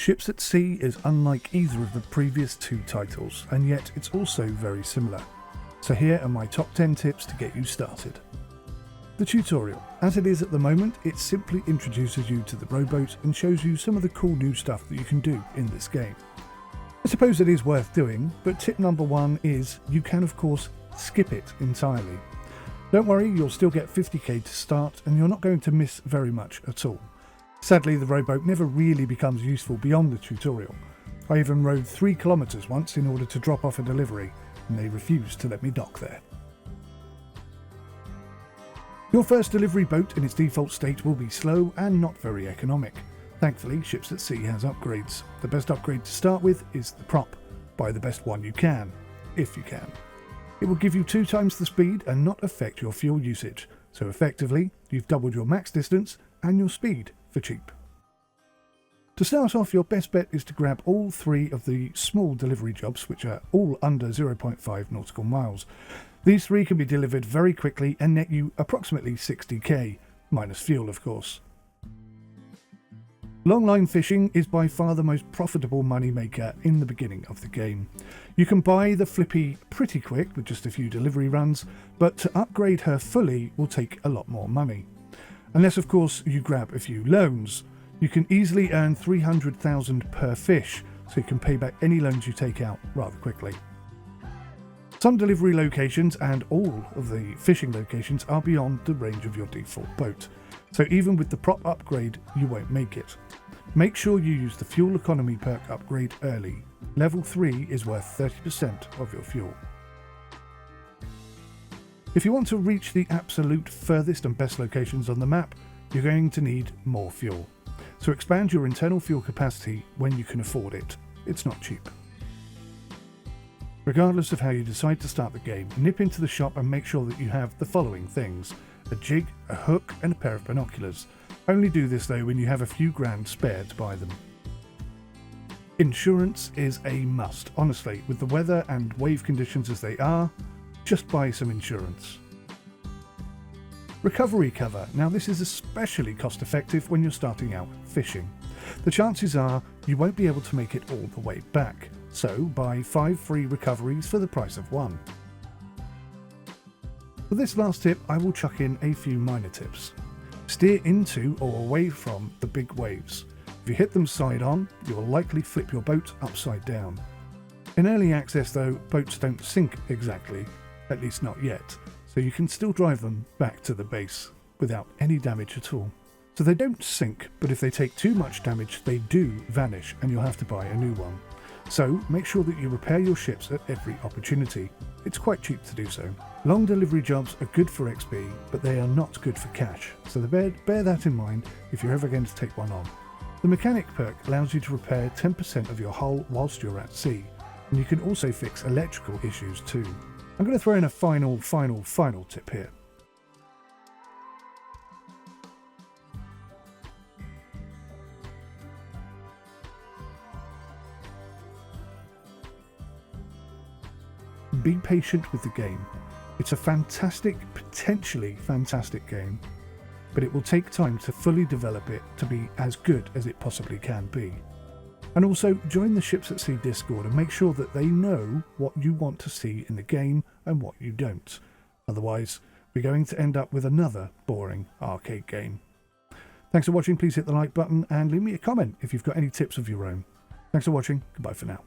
Ships at Sea is unlike either of the previous two titles, and yet it's also very similar. So here are my top 10 tips to get you started. The tutorial. As it is at the moment, it simply introduces you to the rowboat and shows you some of the cool new stuff that you can do in this game. I suppose it is worth doing, but tip number 1 is you can of course skip it entirely. Don't worry, you'll still get 50k to start and you're not going to miss very much at all. Sadly, the rowboat never really becomes useful beyond the tutorial. I even rowed 3 kilometers once in order to drop off a delivery, and they refused to let me dock there. Your first delivery boat in its default state will be slow and not very economic. Thankfully, Ships at Sea has upgrades. The best upgrade to start with is the prop. Buy the best one you can, if you can. It will give you 2 times the speed and not affect your fuel usage, so effectively, you've doubled your max distance and your speed for cheap. To start off, your best bet is to grab all 3 of the small delivery jobs, which are all under 0.5 nautical miles. These 3 can be delivered very quickly and net you approximately 60k, minus fuel of course. Longline fishing is by far the most profitable moneymaker in the beginning of the game. You can buy the Flippy pretty quick with just a few delivery runs, but to upgrade her fully will take a lot more money. Unless of course you grab a few loans. You can easily earn 300,000 per fish, so you can pay back any loans you take out rather quickly. Some delivery locations and all of the fishing locations are beyond the range of your default boat, so even with the prop upgrade you won't make it. Make sure you use the fuel economy perk upgrade early. Level 3 is worth 30% of your fuel. If you want to reach the absolute furthest and best locations on the map, you're going to need more fuel. So expand your internal fuel capacity when you can afford it. It's not cheap. Regardless of how you decide to start the game, nip into the shop and make sure that you have the following things: a jig, a hook and a pair of binoculars. Only do this though when you have a few grand spare to buy them. Insurance is a must. Honestly, with the weather and wave conditions as they are, just buy some insurance. Recovery cover. Now this is especially cost effective when you're starting out fishing. The chances are you won't be able to make it all the way back, so buy 5 free recoveries for the price of 1. For this last tip, I will chuck in a few minor tips. Steer into or away from the big waves. If you hit them side on, you will likely flip your boat upside down. In early access though, boats don't sink exactly, at least not yet, so you can still drive them back to the base without any damage at all. So they don't sink, but if they take too much damage, they do vanish and you'll have to buy a new one. So make sure that you repair your ships at every opportunity. It's quite cheap to do so. Long delivery jobs are good for XP, but they are not good for cash, so bear that in mind if you're ever going to take one on. The mechanic perk allows you to repair 10% of your hull whilst you're at sea, and you can also fix electrical issues too. I'm going to throw in a final tip here. Be patient with the game. It's a fantastic, potentially fantastic game, but it will take time to fully develop it to be as good as it possibly can be. And also join the Ships at Sea Discord and make sure that they know what you want to see in the game and what you don't. Otherwise, we're going to end up with another boring arcade game. Thanks for watching. Please hit the like button and leave me a comment if you've got any tips of your own. Thanks for watching. Goodbye for now.